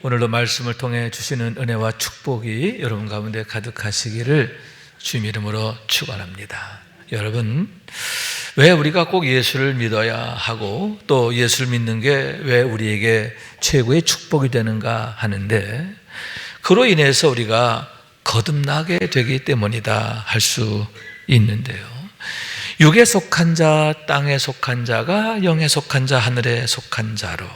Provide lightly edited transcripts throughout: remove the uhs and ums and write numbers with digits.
오늘도 말씀을 통해 주시는 은혜와 축복이 여러분 가운데 가득하시기를 주님 이름으로 축원합니다. 여러분, 왜 우리가 꼭 예수를 믿어야 하고 또 예수를 믿는 게 왜 우리에게 최고의 축복이 되는가 하는데, 그로 인해서 우리가 거듭나게 되기 때문이다 할 수 있는데요, 육에 속한 자, 땅에 속한 자가 영에 속한 자, 하늘에 속한 자로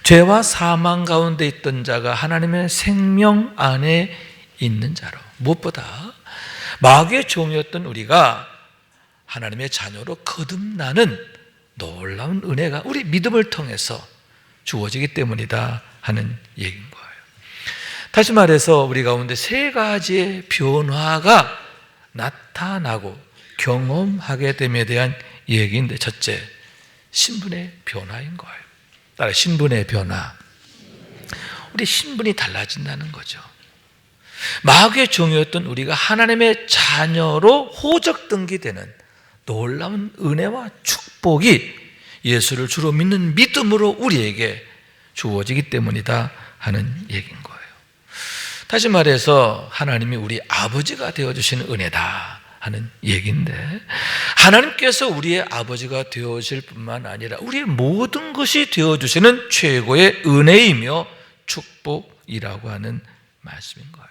죄와 사망 가운데 있던 자가 하나님의 생명 안에 있는 자로, 무엇보다 마귀의 종이었던 우리가 하나님의 자녀로 거듭나는 놀라운 은혜가 우리 믿음을 통해서 주어지기 때문이다 하는 얘기인 거예요. 다시 말해서 우리 가운데 세 가지의 변화가 나타나고 경험하게 됨에 대한 얘기인데, 첫째, 신분의 변화인 거예요. 따라 신분의 변화. 우리 신분이 달라진다는 거죠. 마귀의 종이었던 우리가 하나님의 자녀로 호적 등기되는 놀라운 은혜와 축복이 예수를 주로 믿는 믿음으로 우리에게 주어지기 때문이다 하는 얘기인 거예요. 다시 말해서 하나님이 우리 아버지가 되어주시는 은혜다 하는 얘기인데, 하나님께서 우리의 아버지가 되어질 뿐만 아니라 우리의 모든 것이 되어주시는 최고의 은혜이며 축복이라고 하는 말씀인 거예요.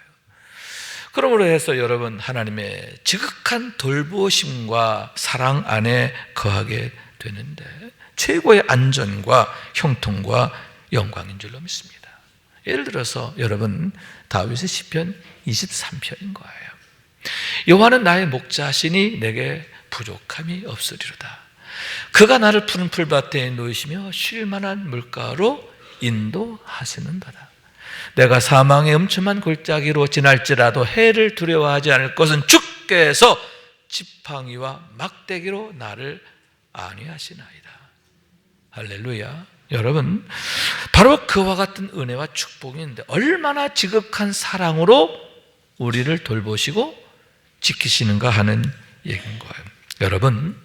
그러므로 해서 여러분, 하나님의 지극한 돌보심과 사랑 안에 거하게 되는데 최고의 안전과 형통과 영광인 줄로 믿습니다. 예를 들어서 여러분, 다윗의 시편 23편인 거예요. 여호와는 나의 목자시니 내게 부족함이 없으리로다. 그가 나를 푸른 풀밭에 놓이시며 쉴 만한 물가로 인도하시는도다. 내가 사망의 음침한 골짜기로 지날지라도 해를 두려워하지 않을 것은 주께서 지팡이와 막대기로 나를 안위하시나이다. 할렐루야. 여러분, 바로 그와 같은 은혜와 축복인데 얼마나 지극한 사랑으로 우리를 돌보시고 지키시는가 하는 얘기인 거예요. 여러분,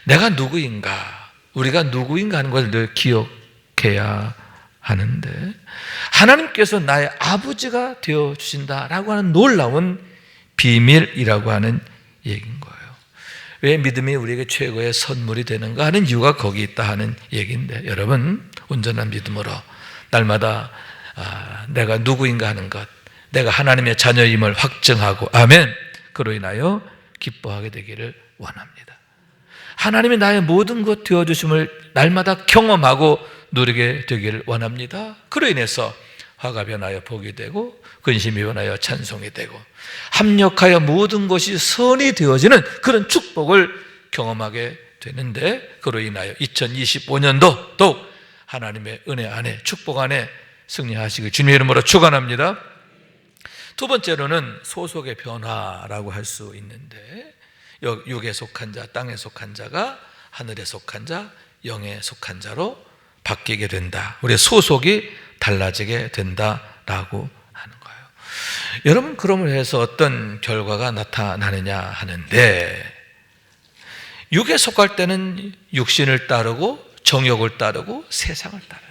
내가 누구인가, 우리가 누구인가 하는 것을 늘 기억해야 하는데, 하나님께서 나의 아버지가 되어주신다라고 하는 놀라운 비밀이라고 하는 얘기인 거예요. 왜 믿음이 우리에게 최고의 선물이 되는가 하는 이유가 거기 있다 하는 얘기인데, 여러분, 온전한 믿음으로 날마다 내가 누구인가 하는 것, 내가 하나님의 자녀임을 확증하고, 아멘, 그로 인하여 기뻐하게 되기를 원합니다. 하나님이 나의 모든 것 되어주심을 날마다 경험하고 누리게 되기를 원합니다. 그로 인해서 화가 변하여 복이 되고 근심이 변하여 찬송이 되고 합력하여 모든 것이 선이 되어지는 그런 축복을 경험하게 되는데, 그로 인하여 2025년도 더욱 하나님의 은혜 안에, 축복 안에 승리하시길 주님의 이름으로 축원합니다. 두 번째로는 소속의 변화라고 할 수 있는데, 육에 속한 자, 땅에 속한 자가 하늘에 속한 자, 영에 속한 자로 바뀌게 된다. 우리의 소속이 달라지게 된다라고 하는 거예요. 여러분, 그러므로 해서 어떤 결과가 나타나느냐 하는데, 육에 속할 때는 육신을 따르고 정욕을 따르고 세상을 따랐어요.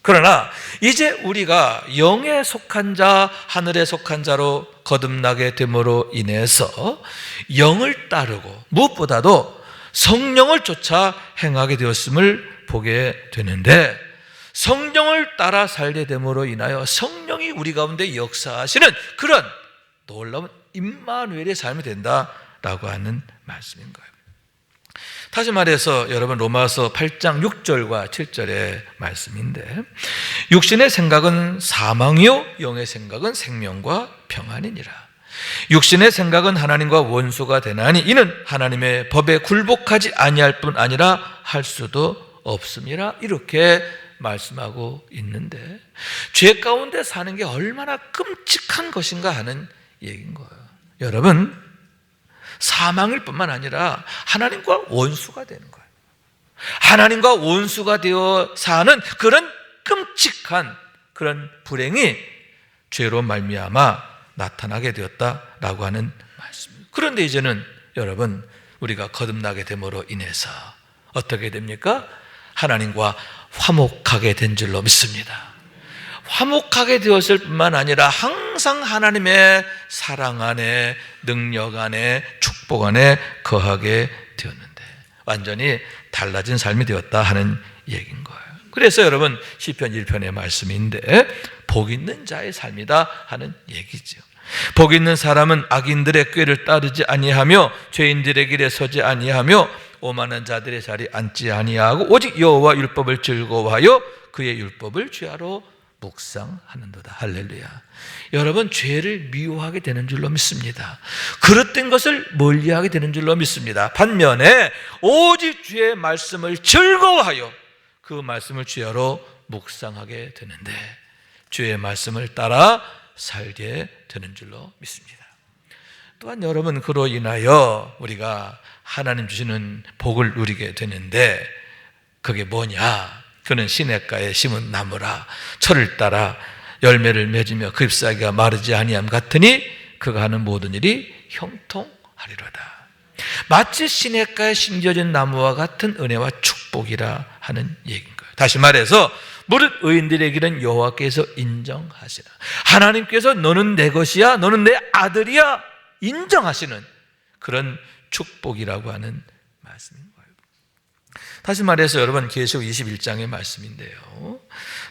그러나 이제 우리가 영에 속한 자, 하늘에 속한 자로 거듭나게 됨으로 인해서 영을 따르고 무엇보다도 성령을 쫓아 행하게 되었음을 보게 되는데, 성령을 따라 살게 됨으로 인하여 성령이 우리 가운데 역사하시는 그런 놀라운 임마누엘의 삶이 된다라고 하는 말씀인 거예요. 다시 말해서 여러분, 로마서 8장 6절과 7절의 말씀인데, 육신의 생각은 사망이요 영의 생각은 생명과 평안이니라. 육신의 생각은 하나님과 원수가 되나니 이는 하나님의 법에 굴복하지 아니할 뿐 아니라 할 수도 없음이라. 이렇게 말씀하고 있는데, 죄 가운데 사는 게 얼마나 끔찍한 것인가 하는 얘기인 거예요. 여러분, 사망일 뿐만 아니라 하나님과 원수가 되는 거예요. 하나님과 원수가 되어 사는 그런 끔찍한 그런 불행이 죄로 말미암아 나타나게 되었다라고 하는 말씀입니다. 그런데 이제는 여러분, 우리가 거듭나게 됨으로 인해서 어떻게 됩니까? 하나님과 화목하게 된 줄로 믿습니다. 화목하게 되었을 뿐만 아니라 항상 하나님의 사랑 안에, 능력 안에, 축복 안에 거하게 되었는데 완전히 달라진 삶이 되었다 하는 얘기인 거예요. 그래서 여러분 시편 1편의 말씀인데 복 있는 자의 삶이다 하는 얘기죠. 복 있는 사람은 악인들의 꾀를 따르지 아니하며 죄인들의 길에 서지 아니하며 오만한 자들의 자리에 앉지 아니하고 오직 여호와 율법을 즐거워하여 그의 율법을 죄하러 묵상하는도다. 할렐루야. 여러분 죄를 미워하게 되는 줄로 믿습니다. 그릇된 것을 멀리하게 되는 줄로 믿습니다. 반면에 오직 주의 말씀을 즐거워하여 그 말씀을 죄하러 묵상하게 되는데 주의 말씀을 따라 살게 되는 줄로 믿습니다. 또한 여러분 그로 인하여 우리가 하나님 주시는 복을 누리게 되는데 그게 뭐냐? 그는 시냇가에 심은 나무라 철을 따라 열매를 맺으며 그 잎사귀가 마르지 아니함 같으니 그가 하는 모든 일이 형통하리로다. 마치 시냇가에 심겨진 나무와 같은 은혜와 축복이라 하는 얘기인 거예요. 다시 말해서 무릇 의인들의 길은 여호와께서 인정하시라. 하나님께서 너는 내 것이야, 너는 내 아들이야 인정하시는 그런 축복이라고 하는 말씀인 거예요. 다시 말해서 여러분 계시록 21장의 말씀인데요.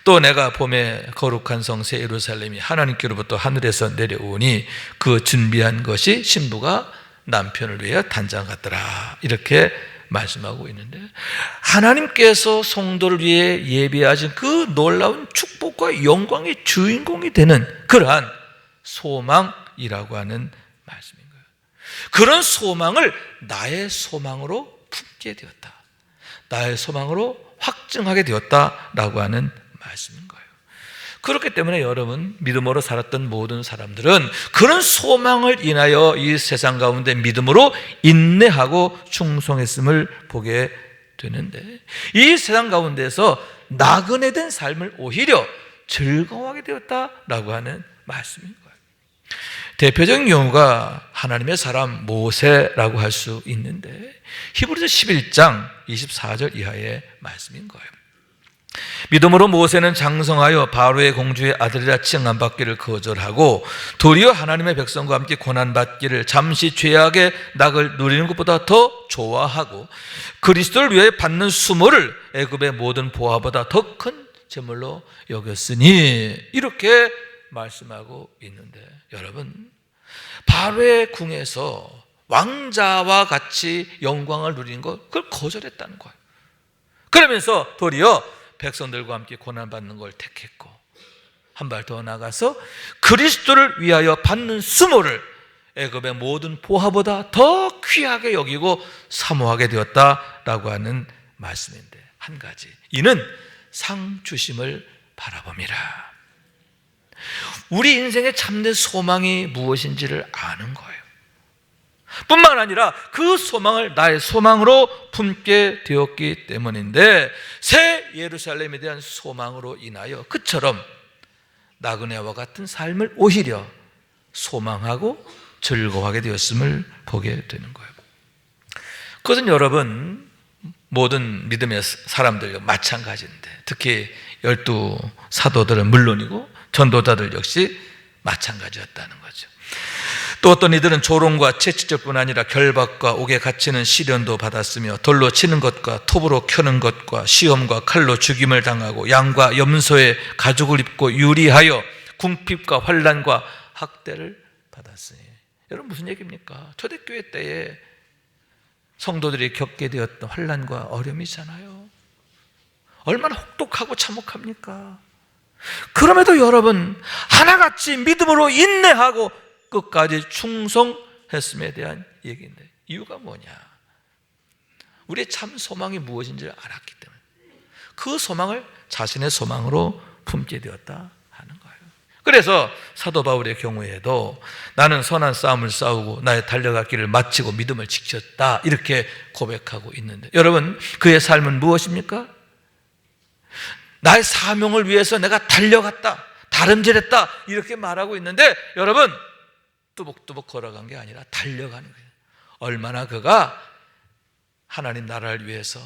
또 내가 봄에 거룩한 성 새 예루살렘이 하나님께로부터 하늘에서 내려오니 그 준비한 것이 신부가 남편을 위해 단장 같더라 이렇게 말씀하고 있는데 하나님께서 성도를 위해 예비하신 그 놀라운 축복과 영광의 주인공이 되는 그러한 소망이라고 하는 말씀인 거예요. 그런 소망을 나의 소망으로 품게 되었다. 나의 소망으로 확증하게 되었다라고 하는 말씀인 거예요. 그렇기 때문에 여러분 믿음으로 살았던 모든 사람들은 그런 소망을 인하여 이 세상 가운데 믿음으로 인내하고 충성했음을 보게 되는데 이 세상 가운데서 나그네 된 삶을 오히려 즐거워하게 되었다라고 하는 말씀인 거예요. 대표적인 경우가 하나님의 사람 모세라고 할 수 있는데 히브리서 11장 24절 이하의 말씀인 거예요. 믿음으로 모세는 장성하여 바로의 공주의 아들이라 칭함받기를 거절하고 도리어 하나님의 백성과 함께 고난받기를 잠시 죄악의 낙을 누리는 것보다 더 좋아하고 그리스도를 위해 받는 수모를 애굽의 모든 보화보다 더 큰 제물로 여겼으니 이렇게 말씀하고 있는데 여러분 바로의 궁에서 왕자와 같이 영광을 누리는 것 그걸 거절했다는 거예요. 그러면서 도리어 백성들과 함께 고난받는 걸 택했고 한 발 더 나가서 그리스도를 위하여 받는 수모를 애굽의 모든 보화보다 더 귀하게 여기고 사모하게 되었다라고 하는 말씀인데 한 가지 이는 상 주심을 바라봄이라. 우리 인생의 참된 소망이 무엇인지를 아는 거예요. 뿐만 아니라 그 소망을 나의 소망으로 품게 되었기 때문인데 새 예루살렘에 대한 소망으로 인하여 그처럼 나그네와 같은 삶을 오히려 소망하고 즐거워하게 되었음을 보게 되는 거예요. 그것은 여러분 모든 믿음의 사람들과 마찬가지인데 특히 12 사도들은 물론이고 전도자들 역시 마찬가지였다는 거죠. 또 어떤 이들은 조롱과 채찍질뿐 아니라 결박과 옥에 갇히는 시련도 받았으며 돌로 치는 것과 톱으로 켜는 것과 시험과 칼로 죽임을 당하고 양과 염소의 가죽을 입고 유리하여 궁핍과 환난과 학대를 받았으니 여러분 무슨 얘기입니까? 초대교회 때에 성도들이 겪게 되었던 환난과 어려움이잖아요. 얼마나 혹독하고 참혹합니까? 그럼에도 여러분 하나같이 믿음으로 인내하고 끝까지 충성했음에 대한 얘기인데 이유가 뭐냐? 우리의 참 소망이 무엇인지를 알았기 때문에 그 소망을 자신의 소망으로 품게 되었다 하는 거예요. 그래서 사도 바울의 경우에도 나는 선한 싸움을 싸우고 나의 달려갈 길을 마치고 믿음을 지켰다 이렇게 고백하고 있는데 여러분 그의 삶은 무엇입니까? 나의 사명을 위해서 내가 달려갔다 다름질했다 이렇게 말하고 있는데 여러분 뚜벅뚜벅 걸어간 게 아니라 달려가는 거예요. 얼마나 그가 하나님 나라를 위해서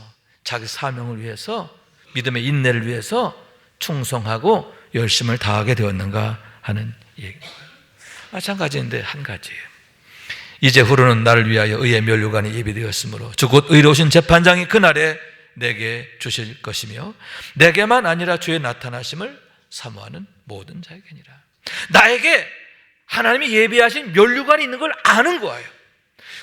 자기 사명을 위해서 믿음의 인내를 위해서 충성하고 열심을 다하게 되었는가 하는 얘기입니다. 마찬가지인데 한 가지예요. 이제 후로는 나를 위하여 의의 면류관이 예비되었으므로 주 곧 의로우신 재판장이 그날에 내게 주실 것이며 내게만 아니라 주의 나타나심을 사모하는 모든 자에게니라. 나에게 하나님이 예비하신 면류관이 있는 걸 아는 거예요.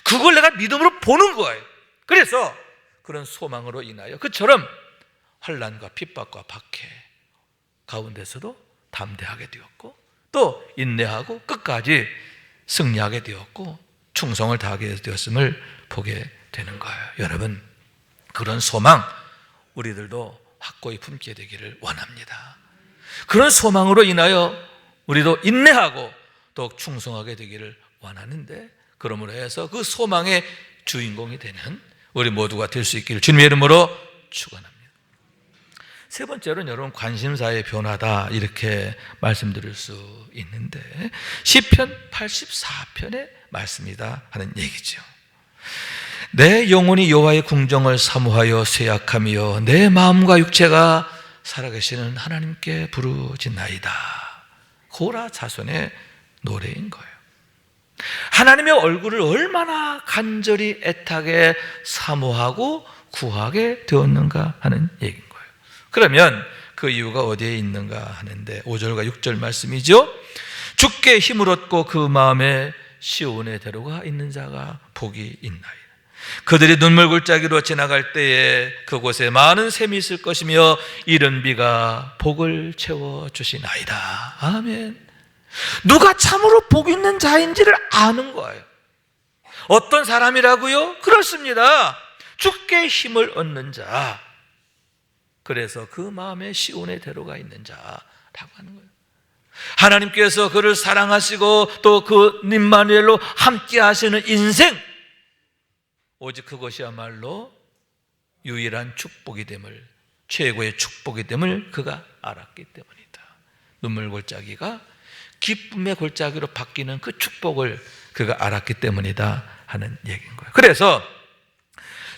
그걸 내가 믿음으로 보는 거예요. 그래서 그런 소망으로 인하여 그처럼 환난과 핍박과 박해 가운데서도 담대하게 되었고 또 인내하고 끝까지 승리하게 되었고 충성을 다하게 되었음을 보게 되는 거예요. 여러분, 그런 소망 우리들도 확고히 품게 되기를 원합니다. 그런 소망으로 인하여 우리도 인내하고 또 충성하게 되기를 원하는데, 그러므로 해서 그 소망의 주인공이 되는 우리 모두가 될 수 있기를 주님의 이름으로 축원합니다. 세 번째로는 여러분, 관심사의 변화다 이렇게 말씀드릴 수 있는데, 시편 84편의 말씀이다 하는 얘기죠. 내 영혼이 여호와의 궁정을 사모하여 쇠약하며 내 마음과 육체가 살아계시는 하나님께 부르짖나이다. 고라 자손의 노래인 거예요. 하나님의 얼굴을 얼마나 간절히 애타게 사모하고 구하게 되었는가 하는 얘기인 거예요. 그러면 그 이유가 어디에 있는가 하는데 5절과 6절 말씀이죠. 주께 힘을 얻고 그 마음에 시온의 대로가 있는 자가 복이 있나이다. 그들이 눈물 골짜기로 지나갈 때에 그곳에 많은 샘이 있을 것이며 이른 비가 복을 채워주시나이다. 아멘. 누가 참으로 복 있는 자인지를 아는 거예요. 어떤 사람이라고요? 그렇습니다. 주께 힘을 얻는 자. 그래서 그 마음에 시온의 대로가 있는 자라고 하는 거예요. 하나님께서 그를 사랑하시고 또 그 임마누엘로 함께 하시는 인생, 오직 그것이야말로 유일한 축복이 됨을, 최고의 축복이 됨을 그가 알았기 때문이다. 눈물 골짜기가 기쁨의 골짜기로 바뀌는 그 축복을 그가 알았기 때문이다 하는 얘기인 거예요. 그래서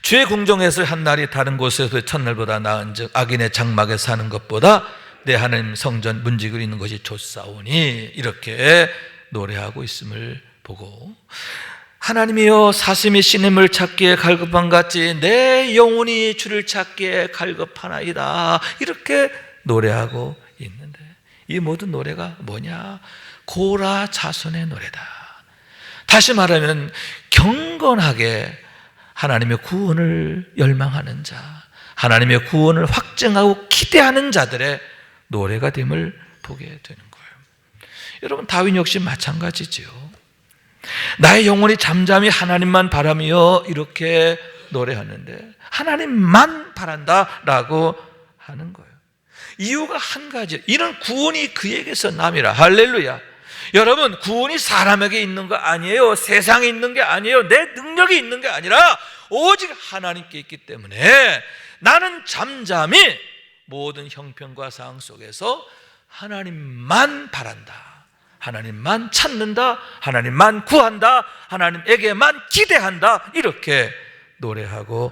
주의 궁정에서 한 날이 다른 곳에서 첫날보다 나은즉 악인의 장막에 사는 것보다 내 하나님 성전 문지기로 있는 것이 좋사오니, 이렇게 노래하고 있음을 보고, 하나님이여 사슴이 시냇물 찾기에 갈급한 같이 내 영혼이 주를 찾기에 갈급하나이다, 이렇게 노래하고 있는데, 이 모든 노래가 뭐냐? 고라 자손의 노래다. 다시 말하면 경건하게 하나님의 구원을 열망하는 자, 하나님의 구원을 확증하고 기대하는 자들의 노래가 됨을 보게 되는 거예요. 여러분, 다윗 역시 마찬가지지요. 나의 영혼이 잠잠히 하나님만 바라며 이렇게 노래하는데, 하나님만 바란다라고 하는 거예요. 이유가 한 가지, 이런 구원이 그에게서 남이라. 할렐루야. 여러분, 구원이 사람에게 있는 거 아니에요. 세상에 있는 게 아니에요. 내 능력이 있는 게 아니라 오직 하나님께 있기 때문에 나는 잠잠히 모든 형편과 상황 속에서 하나님만 바란다, 하나님만 찾는다, 하나님만 구한다, 하나님에게만 기대한다, 이렇게 노래하고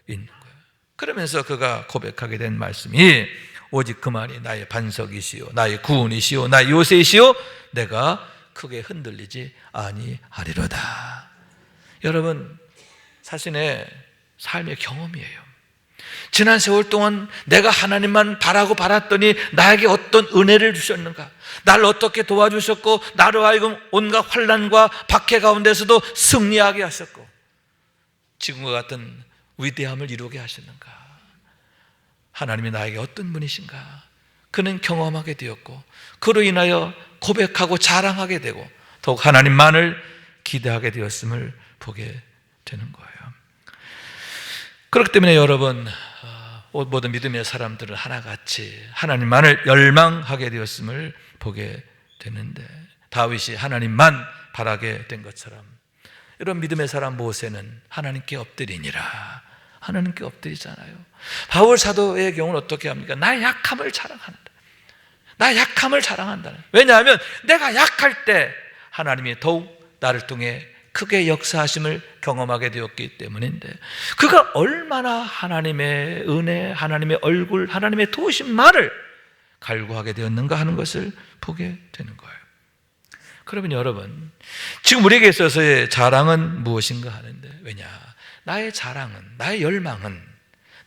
있는 거예요. 그러면서 그가 고백하게 된 말씀이 오직 그만이 나의 반석이시요 나의 구원이시요 나의 요새이시요 내가 크게 흔들리지 아니하리로다. 여러분, 자신의 삶의 경험이에요. 지난 세월 동안 내가 하나님만 바라고 바랐더니 나에게 어떤 은혜를 주셨는가, 나를 어떻게 도와주셨고 나로 하여금 온갖 환난과 박해 가운데서도 승리하게 하셨고 지금과 같은 위대함을 이루게 하셨는가, 하나님이 나에게 어떤 분이신가, 그는 경험하게 되었고 그로 인하여 고백하고 자랑하게 되고 더욱 하나님만을 기대하게 되었음을 보게 되는 거예요. 그렇기 때문에 여러분, 모든 믿음의 사람들은 하나같이 하나님만을 열망하게 되었음을 보게 되는데, 다윗이 하나님만 바라게 된 것처럼 이런 믿음의 사람 모세는 하나님께 엎드리니라, 하나님께 엎드리잖아요. 바울 사도의 경우는 어떻게 합니까? 나의 약함을 자랑한다. 나의 약함을 자랑한다. 왜냐하면 내가 약할 때 하나님이 더욱 나를 통해 크게 역사하심을 경험하게 되었기 때문인데, 그가 얼마나 하나님의 은혜, 하나님의 얼굴, 하나님의 도우심만을 갈구하게 되었는가 하는 것을 보게 되는 거예요. 그러면 여러분, 지금 우리에게 있어서의 자랑은 무엇인가 하는데, 왜냐? 나의 자랑은, 나의 열망은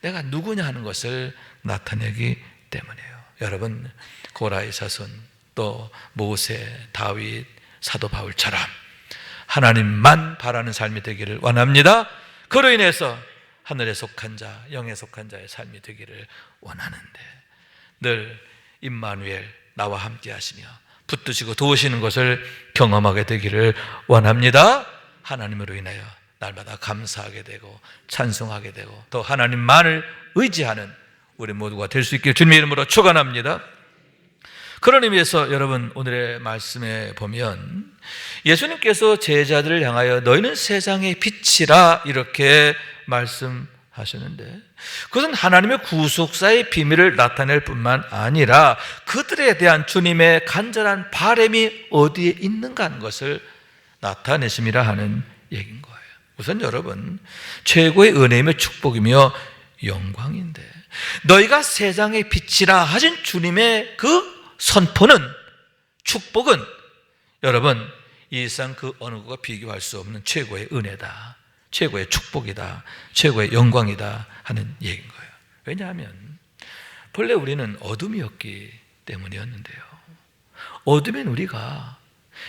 내가 누구냐 하는 것을 나타내기 때문이에요. 여러분, 고라의 자손, 또 모세, 다윗, 사도 바울처럼 하나님만 바라는 삶이 되기를 원합니다. 그로 인해서 하늘에 속한 자, 영에 속한 자의 삶이 되기를 원하는데, 늘 임마누엘, 나와 함께 하시며 붙드시고 도우시는 것을 경험하게 되기를 원합니다. 하나님으로 인하여 날마다 감사하게 되고 찬송하게 되고 또 하나님만을 의지하는 우리 모두가 될 수 있기를 주님의 이름으로 축원합니다. 그런 의미에서 여러분, 오늘의 말씀에 보면 예수님께서 제자들을 향하여 너희는 세상의 빛이라 이렇게 말씀하셨는데, 그것은 하나님의 구속사의 비밀을 나타낼 뿐만 아니라 그들에 대한 주님의 간절한 바람이 어디에 있는가 하는 것을 나타내심이라 하는 얘기인 거예요. 우선 여러분, 최고의 은혜이며 축복이며 영광인데, 너희가 세상의 빛이라 하신 주님의 그 선포는, 축복은 여러분, 이 세상 그 어느 것과 비교할 수 없는 최고의 은혜다, 최고의 축복이다, 최고의 영광이다 하는 얘기인 거예요. 왜냐하면 본래 우리는 어둠이었기 때문이었는데요, 어둠인 우리가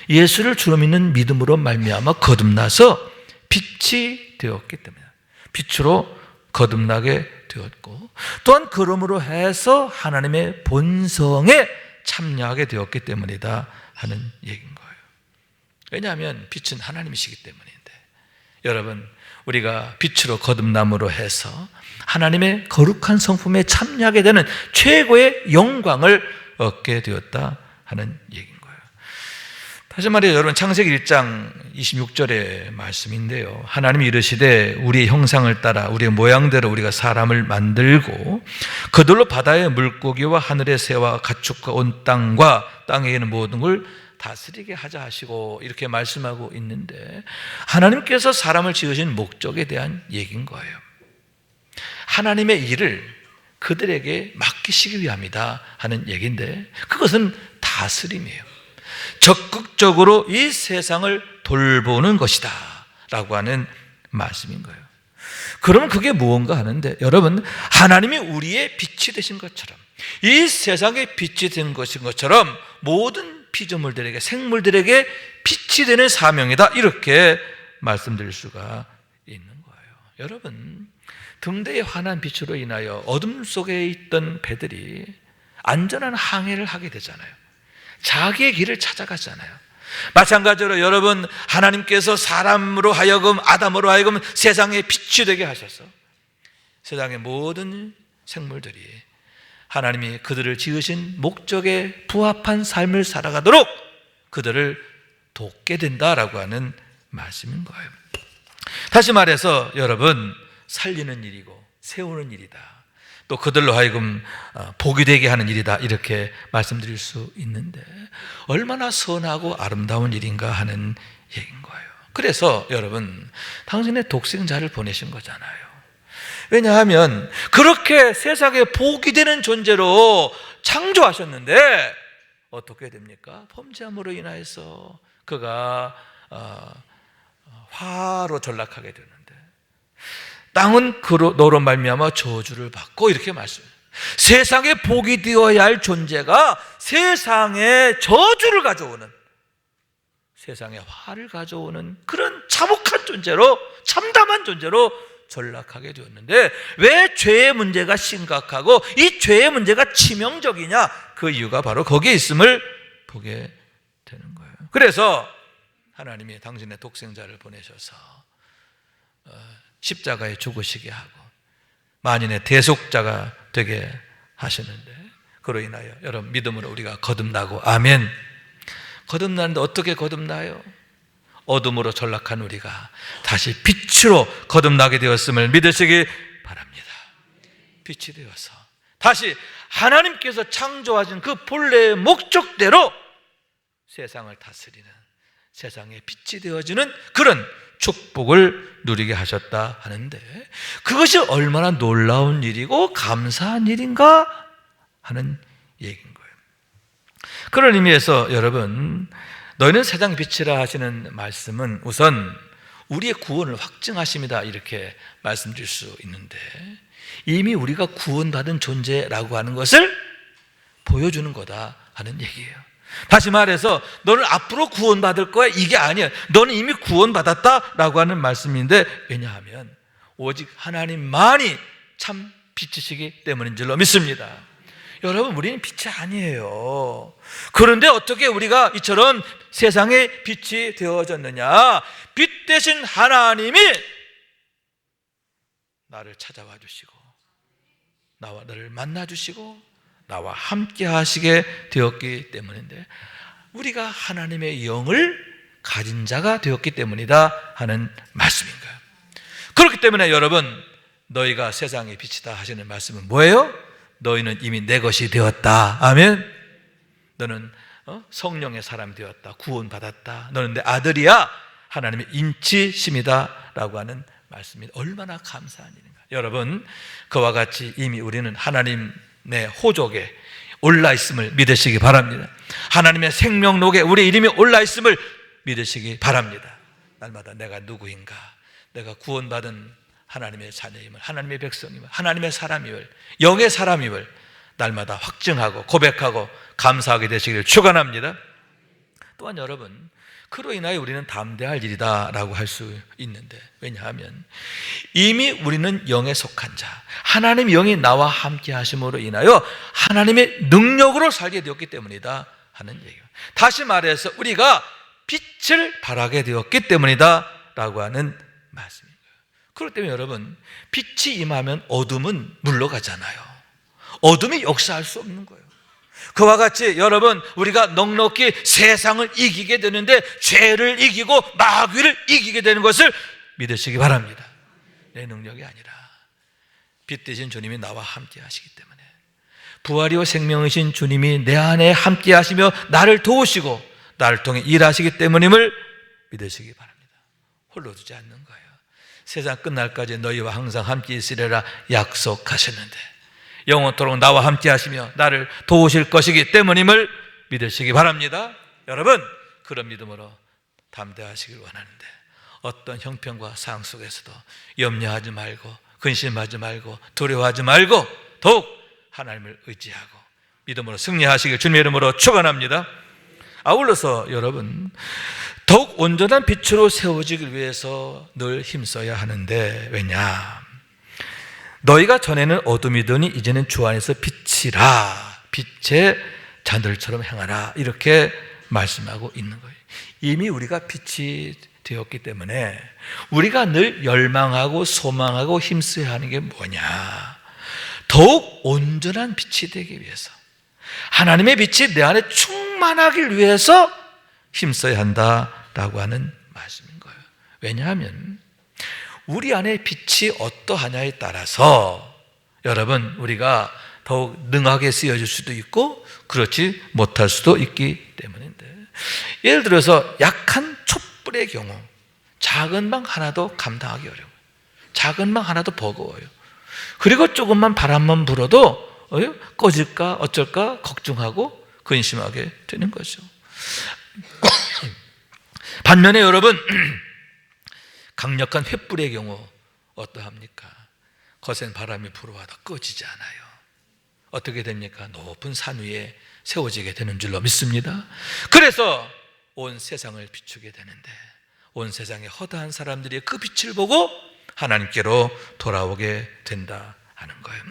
예수를 주로 믿는 믿음으로 말미암아 거듭나서 빛이 되었기 때문에, 빛으로 거듭나게 되었고, 또한 그러므로 해서 하나님의 본성에 참여하게 되었기 때문이다 하는 얘기인 거예요. 왜냐하면 빛은 하나님이시기 때문인데, 여러분, 우리가 빛으로 거듭남으로 해서 하나님의 거룩한 성품에 참여하게 되는 최고의 영광을 얻게 되었다 하는 얘기인 거예요. 다시 말해 여러분, 창세기 1장 26절의 말씀인데요, 하나님이 이르시되 우리의 형상을 따라 우리의 모양대로 우리가 사람을 만들고 그들로 바다의 물고기와 하늘의 새와 가축과 온 땅과 땅에 있는 모든 걸 다스리게 하자 하시고 이렇게 말씀하고 있는데, 하나님께서 사람을 지으신 목적에 대한 얘기인 거예요. 하나님의 일을 그들에게 맡기시기 위함이다 하는 얘기인데, 그것은 다스림이에요. 적극적으로 이 세상을 돌보는 것이다 라고 하는 말씀인 거예요. 그러면 그게 무언가 하는데, 여러분, 하나님이 우리의 빛이 되신 것처럼, 이 세상의 빛이 된 것처럼 모든 피조물들에게, 생물들에게 빛이 되는 사명이다, 이렇게 말씀드릴 수가 있는 거예요. 여러분, 등대의 환한 빛으로 인하여 어둠 속에 있던 배들이 안전한 항해를 하게 되잖아요. 자기의 길을 찾아가잖아요. 마찬가지로 여러분, 하나님께서 사람으로 하여금, 아담으로 하여금 세상에 빛이 되게 하셔서 세상의 모든 생물들이 하나님이 그들을 지으신 목적에 부합한 삶을 살아가도록 그들을 돕게 된다라고 하는 말씀인 거예요. 다시 말해서 여러분, 살리는 일이고 세우는 일이다, 또 그들로 하여금 복이 되게 하는 일이다, 이렇게 말씀드릴 수 있는데, 얼마나 선하고 아름다운 일인가 하는 얘기인 거예요. 그래서 여러분, 당신의 독생자를 보내신 거잖아요. 왜냐하면 그렇게 세상에 복이 되는 존재로 창조하셨는데 어떻게 됩니까? 범죄함으로 인하여서 그가 화로 전락하게 되는데, 땅은 너로 말미암아 저주를 받고, 이렇게 말씀해요. 세상에 복이 되어야 할 존재가 세상에 저주를 가져오는, 세상에 화를 가져오는 그런 참혹한 존재로, 참담한 존재로 전락하게 되었는데, 왜 죄의 문제가 심각하고 이 죄의 문제가 치명적이냐? 그 이유가 바로 거기에 있음을 보게 되는 거예요. 그래서 하나님이 당신의 독생자를 보내셔서 십자가에 죽으시게 하고 만인의 대속자가 되게 하셨는데, 그로 인하여 여러분, 믿음으로 우리가 거듭나고, 아멘. 거듭나는데 어떻게 거듭나요? 어둠으로 전락한 우리가 다시 빛으로 거듭나게 되었음을 믿으시기 바랍니다. 빛이 되어서 다시 하나님께서 창조하신 그 본래의 목적대로 세상을 다스리는, 세상에 빛이 되어지는 그런 축복을 누리게 하셨다 하는데, 그것이 얼마나 놀라운 일이고 감사한 일인가 하는 얘기인 거예요. 그런 의미에서 여러분, 너희는 세상 빛이라 하시는 말씀은 우선 우리의 구원을 확증하십니다, 이렇게 말씀드릴 수 있는데, 이미 우리가 구원받은 존재라고 하는 것을 보여주는 거다 하는 얘기예요. 다시 말해서 너는 앞으로 구원받을 거야, 이게 아니야. 너는 이미 구원받았다라고 하는 말씀인데, 왜냐하면 오직 하나님만이 참 빛이시기 때문인 줄로 믿습니다. 여러분, 우리는 빛이 아니에요. 그런데 어떻게 우리가 이처럼 세상의 빛이 되어졌느냐? 빛 대신 하나님이 나를 찾아와 주시고 나와 너를 만나 주시고 나와 함께 하시게 되었기 때문인데, 우리가 하나님의 영을 가진 자가 되었기 때문이다 하는 말씀인 거예요. 그렇기 때문에 여러분, 너희가 세상의 빛이다 하시는 말씀은 뭐예요? 너희는 이미 내 것이 되었다. 아멘. 너는 성령의 사람이 되었다. 구원받았다. 너는 내 아들이야. 하나님의 인치심이다 라고 하는 말씀이 얼마나 감사한 일인가. 여러분, 그와 같이 이미 우리는 하나님의 호족에 올라 있음을 믿으시기 바랍니다. 하나님의 생명록에 우리 이름이 올라 있음을 믿으시기 바랍니다. 날마다 내가 누구인가, 내가 구원받은 하나님의 자녀임을, 하나님의 백성임을, 하나님의 사람임을, 영의 사람임을 날마다 확증하고 고백하고 감사하게 되시기를 축원합니다. 또한 여러분, 그로 인하여 우리는 담대할 일이다 라고 할 수 있는데, 왜냐하면 이미 우리는 영에 속한 자, 하나님 영이 나와 함께 하심으로 인하여 하나님의 능력으로 살게 되었기 때문이다 하는 얘기예요. 다시 말해서 우리가 빛을 발하게 되었기 때문이다 라고 하는 말씀입니다. 그렇기 때문에 여러분, 빛이 임하면 어둠은 물러가잖아요. 어둠이 역사할 수 없는 거예요. 그와 같이 여러분, 우리가 넉넉히 세상을 이기게 되는데 죄를 이기고 마귀를 이기게 되는 것을 믿으시기 바랍니다. 내 능력이 아니라 빛 대신 주님이 나와 함께 하시기 때문에, 부활이요 생명이신 주님이 내 안에 함께 하시며 나를 도우시고 나를 통해 일하시기 때문임을 믿으시기 바랍니다. 홀로 두지 않는 거예요. 세상 끝날까지 너희와 항상 함께 있으리라 약속하셨는데, 영원토록 나와 함께 하시며 나를 도우실 것이기 때문임을 믿으시기 바랍니다. 여러분, 그런 믿음으로 담대하시길 원하는데, 어떤 형편과 상황 속에서도 염려하지 말고 근심하지 말고 두려워하지 말고 더욱 하나님을 의지하고 믿음으로 승리하시길 주님의 이름으로 축원합니다. 아울러서 여러분, 더욱 온전한 빛으로 세워지기 위해서 늘 힘써야 하는데, 왜냐? 너희가 전에는 어둠이더니 이제는 주 안에서 빛이라, 빛의 자들처럼 행하라, 이렇게 말씀하고 있는 거예요. 이미 우리가 빛이 되었기 때문에 우리가 늘 열망하고 소망하고 힘써야 하는 게 뭐냐? 더욱 온전한 빛이 되기 위해서, 하나님의 빛이 내 안에 충만하길 위해서 힘써야 한다라고 하는 말씀인 거예요. 왜냐하면 우리 안에 빛이 어떠하냐에 따라서 여러분, 우리가 더욱 능하게 쓰여질 수도 있고 그렇지 못할 수도 있기 때문인데, 예를 들어서 약한 촛불의 경우 작은 방 하나도 감당하기 어려워요. 작은 방 하나도 버거워요. 그리고 조금만 바람만 불어도 꺼질까 어쩔까 걱정하고 근심하게 되는 거죠. 반면에 여러분, 강력한 횃불의 경우 어떠합니까? 거센 바람이 불어와도 꺼지지 않아요. 어떻게 됩니까? 높은 산 위에 세워지게 되는 줄로 믿습니다. 그래서 온 세상을 비추게 되는데, 온 세상의 허다한 사람들이 그 빛을 보고 하나님께로 돌아오게 된다 하는 거예요.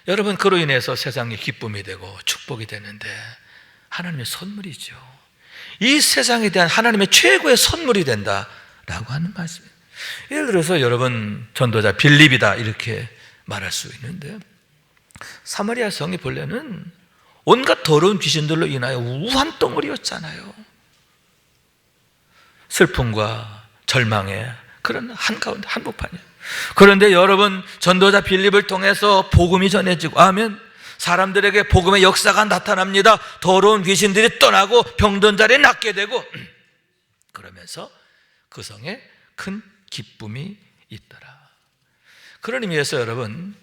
여러분, 그로 인해서 세상이 기쁨이 되고 축복이 되는데 하나님의 선물이죠. 이 세상에 대한 하나님의 최고의 선물이 된다라고 하는 말씀이에요. 예를 들어서 여러분, 전도자 빌립이다 이렇게 말할 수 있는데, 사마리아 성이 본래는 온갖 더러운 귀신들로 인하여 우한 덩어리였잖아요. 슬픔과 절망의 그런 한가운데 한복판이에요. 그런데 여러분, 전도자 빌립을 통해서 복음이 전해지고, 아멘, 사람들에게 복음의 역사가 나타납니다. 더러운 귀신들이 떠나고 병든 자리에 낫게 되고, 그러면서 그 성에 큰 기쁨이 있더라. 그런 의미에서 여러분,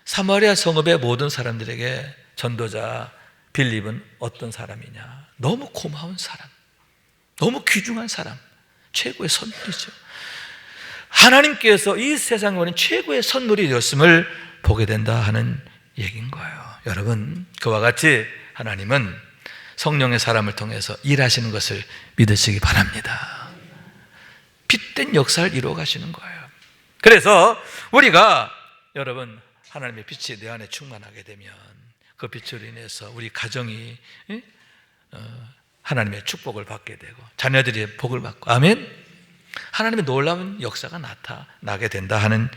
사마리아 성읍의 모든 사람들에게 전도자 빌립은 어떤 사람이냐? 너무 고마운 사람, 너무 귀중한 사람, 최고의 선물이죠. 하나님께서 이 세상에 오는 최고의 선물이 되었음을 보게 된다 하는 얘기인 거예요. 여러분, 그와 같이 하나님은 성령의 사람을 통해서 일하시는 것을 믿으시기 바랍니다. 빛된 역사를 이루어 가시는 거예요. 그래서 우리가 여러분 하나님의 빛이 내 안에 충만하게 되면 그 빛으로 인해서 우리 가정이 하나님의 축복을 받게 되고 자녀들이 복을 받고, 아멘. 하나님의 놀라운 역사가 나타나게 된다 하는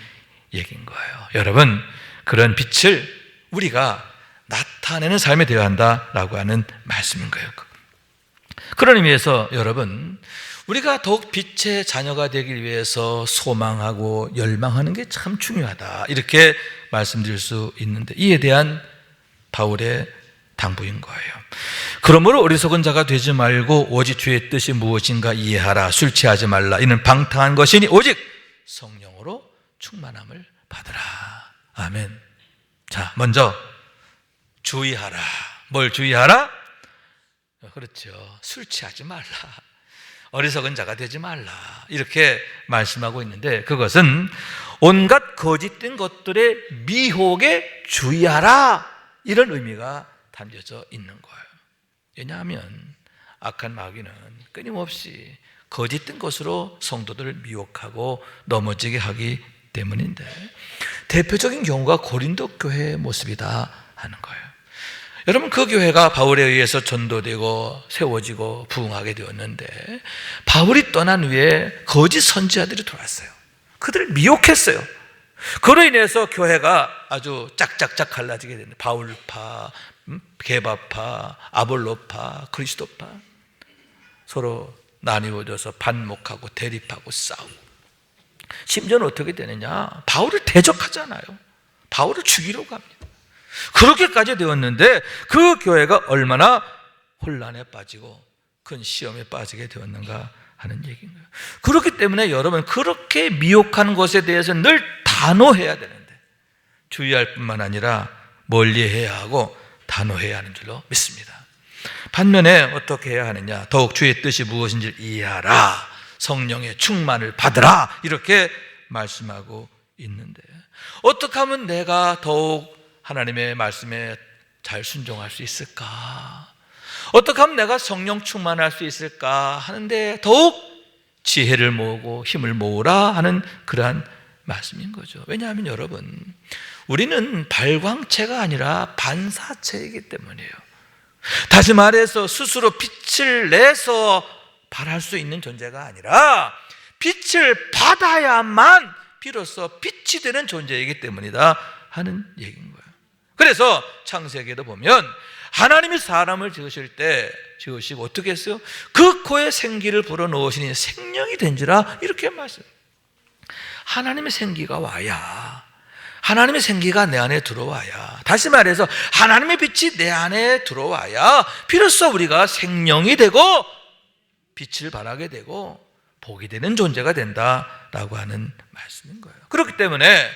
얘기인 거예요. 여러분, 그런 빛을 우리가 나타내는 삶이 되어야 한다라고 하는 말씀인 거예요. 그런 의미에서 여러분, 우리가 더욱 빛의 자녀가 되기 위해서 소망하고 열망하는 게 참 중요하다, 이렇게 말씀드릴 수 있는데, 이에 대한 바울의 당부인 거예요. 그러므로 어리석은 자가 되지 말고 오직 주의 뜻이 무엇인가 이해하라. 술 취하지 말라. 이는 방탕한 것이니 오직 성령으로 충만함을 받으라. 아멘. 자, 먼저 주의하라. 뭘 주의하라? 그렇죠. 술 취하지 말라. 어리석은 자가 되지 말라. 이렇게 말씀하고 있는데, 그것은 온갖 거짓된 것들의 미혹에 주의하라, 이런 의미가 담겨져 있는 거예요. 왜냐하면 악한 마귀는 끊임없이 거짓된 것으로 성도들을 미혹하고 넘어지게 하기 때문인데, 대표적인 경우가 고린도 교회의 모습이다 하는 거예요. 여러분, 그 교회가 바울에 의해서 전도되고 세워지고 부흥하게 되었는데, 바울이 떠난 후에 거짓 선지자들이 돌아왔어요. 그들을 미혹했어요. 그로 인해서 교회가 아주 짝짝짝 갈라지게 됐는데, 바울파, 게바파, 아볼로파, 그리스도파, 서로 나뉘어져서 반목하고 대립하고 싸우고, 심지어는 어떻게 되느냐, 바울을 대적하잖아요. 바울을 죽이려고 합니다. 그렇게까지 되었는데 그 교회가 얼마나 혼란에 빠지고 큰 시험에 빠지게 되었는가 하는 얘기인 거예요. 그렇기 때문에 여러분, 그렇게 미혹하는 것에 대해서 늘 단호해야 되는데, 주의할 뿐만 아니라 멀리해야 하고 단호해야 하는 줄로 믿습니다. 반면에 어떻게 해야 하느냐, 더욱 주의 뜻이 무엇인지 이해하라, 성령의 충만을 받으라, 이렇게 말씀하고 있는데, 어떻게 하면 내가 더욱 하나님의 말씀에 잘 순종할 수 있을까? 어떻게 하면 내가 성령 충만할 수 있을까 하는데, 더욱 지혜를 모으고 힘을 모으라 하는 그러한 말씀인 거죠. 왜냐하면 여러분, 우리는 발광체가 아니라 반사체이기 때문이에요. 다시 말해서 스스로 빛을 내서 발할 수 있는 존재가 아니라 빛을 받아야만 비로소 빛이 되는 존재이기 때문이다 하는 얘기인 거예요. 그래서 창세기에도 보면 하나님이 사람을 지으시고 어떻게 했어요? 그 코에 생기를 불어넣으시니 생명이 된지라, 이렇게 말씀해요. 하나님의 생기가 와야, 하나님의 생기가 내 안에 들어와야, 다시 말해서 하나님의 빛이 내 안에 들어와야 비로소 우리가 생명이 되고 빛을 발하게 되고 복이 되는 존재가 된다라고 하는 말씀인 거예요. 그렇기 때문에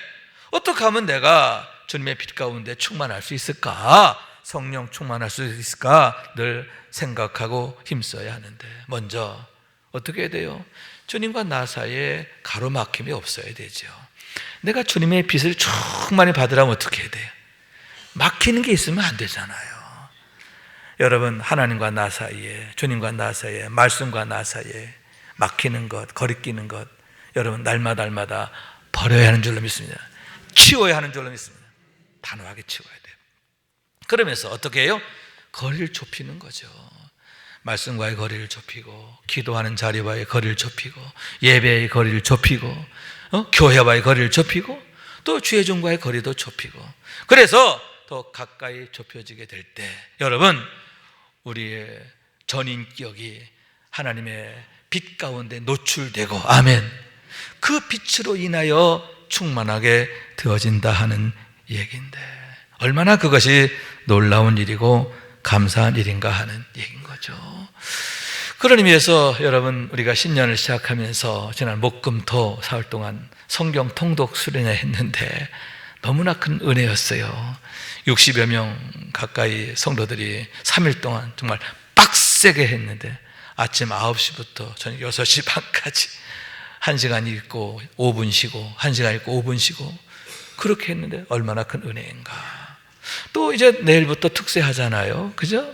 어떻게 하면 내가 주님의 빛 가운데 충만할 수 있을까? 성령 충만할 수 있을까? 늘 생각하고 힘써야 하는데, 먼저 어떻게 해야 돼요? 주님과 나 사이에 가로막힘이 없어야 되죠. 내가 주님의 빛을 충만히 받으려면 어떻게 해야 돼요? 막히는 게 있으면 안 되잖아요. 여러분, 하나님과 나 사이에, 주님과 나 사이에, 말씀과 나 사이에 막히는 것, 거리끼는 것, 여러분 날마다 버려야 하는 줄로 믿습니다. 치워야 하는 줄로 믿습니다. 단호하게 치워야 돼요. 그러면서 어떻게 해요? 거리를 좁히는 거죠. 말씀과의 거리를 좁히고, 기도하는 자리와의 거리를 좁히고, 예배의 거리를 좁히고, 교회와의 거리를 좁히고, 또 주의 종과의 거리도 좁히고, 그래서 더 가까이 좁혀지게 될 때, 여러분, 우리의 전인격이 하나님의 빛 가운데 노출되고, 아멘, 그 빛으로 인하여 충만하게 되어진다 하는 얘기인데, 얼마나 그것이 놀라운 일이고 감사한 일인가 하는 얘기인 거죠. 그런 의미에서 여러분, 우리가 신년을 시작하면서 지난 목, 금, 토 사흘 동안 성경 통독 수련회 했는데 너무나 큰 은혜였어요. 60여 명 가까이 성도들이 3일 동안 정말 빡세게 했는데 아침 9시부터 저녁 6시 반까지 1시간 읽고 5분 쉬고 1시간 읽고 5분 쉬고 그렇게 했는데 얼마나 큰 은혜인가. 또 이제 내일부터 특세하잖아요. 그죠?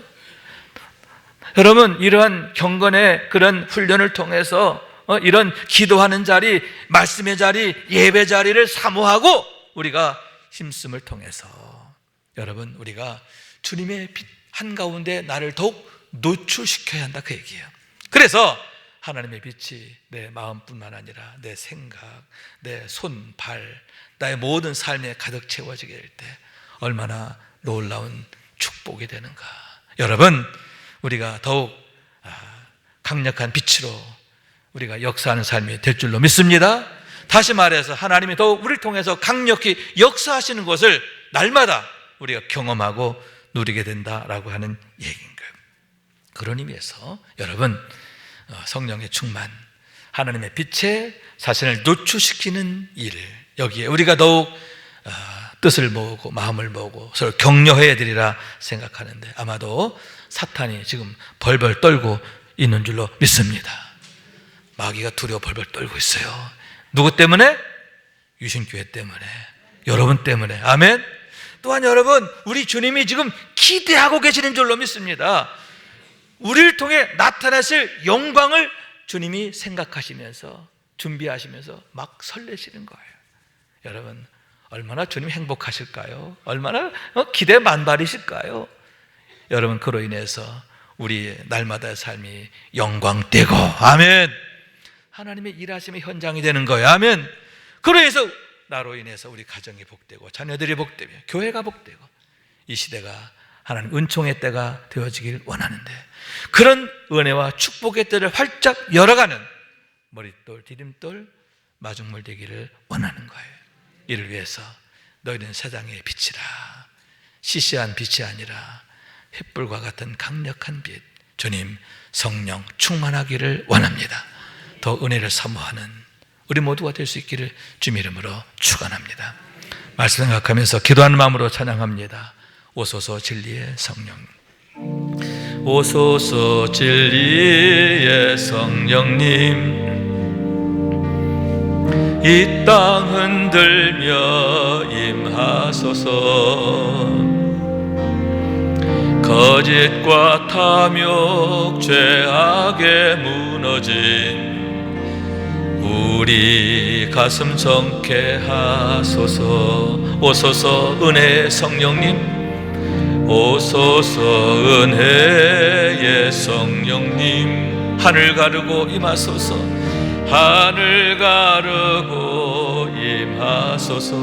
여러분, 이러한 경건의 그런 훈련을 통해서 이런 기도하는 자리, 말씀의 자리, 예배 자리를 사모하고 우리가 힘씀을 통해서 여러분, 우리가 주님의 빛 한가운데 나를 더욱 노출시켜야 한다, 그 얘기예요. 그래서 하나님의 빛이 내 마음뿐만 아니라 내 생각, 내 손, 발, 나의 모든 삶에 가득 채워지게 될 때 얼마나 놀라운 축복이 되는가. 여러분, 우리가 더욱 강력한 빛으로 우리가 역사하는 삶이 될 줄로 믿습니다. 다시 말해서 하나님이 더욱 우리를 통해서 강력히 역사하시는 것을 날마다 우리가 경험하고 누리게 된다라고 하는 얘기인 거예요. 그런 의미에서 여러분, 성령의 충만, 하나님의 빛에 자신을 노출시키는 일, 여기에 우리가 더욱 뜻을 모으고 마음을 모으고 서로 격려해야 되리라 생각하는데 아마도 사탄이 지금 벌벌 떨고 있는 줄로 믿습니다. 마귀가 두려워 벌벌 떨고 있어요. 누구 때문에? 유신교회 때문에, 여러분 때문에. 아멘. 또한 여러분, 우리 주님이 지금 기대하고 계시는 줄로 믿습니다. 우리를 통해 나타나실 영광을 주님이 생각하시면서 준비하시면서 막 설레시는 거예요. 여러분, 얼마나 주님 행복하실까요? 얼마나 기대 만발이실까요? 여러분, 그로 인해서 우리 날마다의 삶이 영광되고, 아멘, 하나님의 일하심의 현장이 되는 거예요. 아멘. 그로 인해서 나로 인해서 우리 가정이 복되고 자녀들이 복되며 교회가 복되고 이 시대가 하나님 은총의 때가 되어지길 원하는데, 그런 은혜와 축복의 때를 활짝 열어가는 머릿돌, 디딤돌, 마중물 되기를 원하는 거예요. 이를 위해서 너희는 세상의 빛이라. 시시한 빛이 아니라 횃불과 같은 강력한 빛, 주님 성령 충만하기를 원합니다. 더 은혜를 사모하는 우리 모두가 될 수 있기를 주님 이름으로 축원합니다. 말씀 생각하면서 기도하는 마음으로 찬양합니다. 오소서 진리의 성령, 오소서 진리의 성령님, 이 땅 흔들며 임하소서. 거짓과 탐욕 죄악에 무너진 우리 가슴 정케 하소서. 오소서 은혜의 성령님, 오소서 은혜의 성령님, 하늘 가르고 임하소서. 하늘 가르고 임하소서.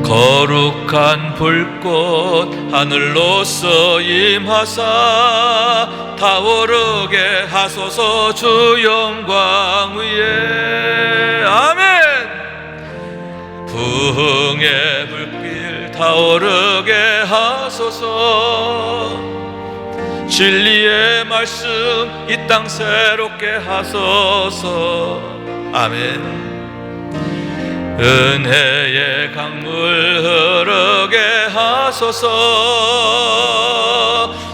거룩한 불꽃 하늘로서 임하사 타오르게 하소서. 주 영광 위에, 아멘. 부흥의 불길 타오르게 하소서. 진리의 말씀 이 땅 새롭게 하소서. 아멘. 은혜의 강물 흐르게 하소서.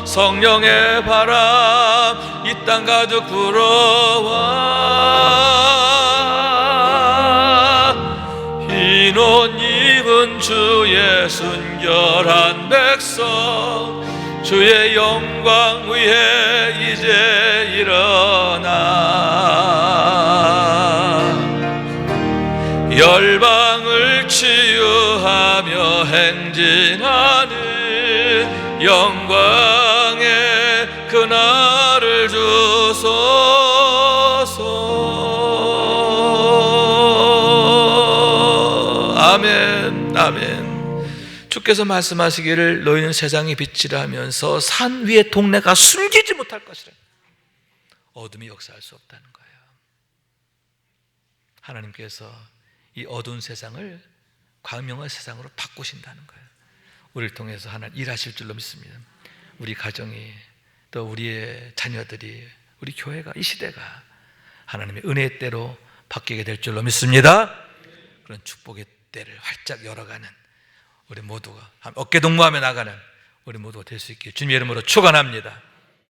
성령의 바람 이 땅 가득 불어와. 흰 옷 입은 주의 순결한 백성, 주의 영광 위에 이제 일어나 열방을 치유하며 행진하는 영광의 그날을 주소서. 아멘, 아멘. 주께서 말씀하시기를 너희는 세상의 빛이라 하면서 산 위의 동네가 숨기지 못할 것이라. 어둠이 역사할 수 없다는 거예요. 하나님께서 이 어두운 세상을 광명한 세상으로 바꾸신다는 거예요. 우리를 통해서 하나님 일하실 줄로 믿습니다. 우리 가정이, 또 우리의 자녀들이, 우리 교회가, 이 시대가 하나님의 은혜의 때로 바뀌게 될 줄로 믿습니다. 그런 축복의 때를 활짝 열어가는 우리 모두가 어깨동무하며 나가는 우리 모두가 될 수 있기를 주님의 이름으로 축원합니다.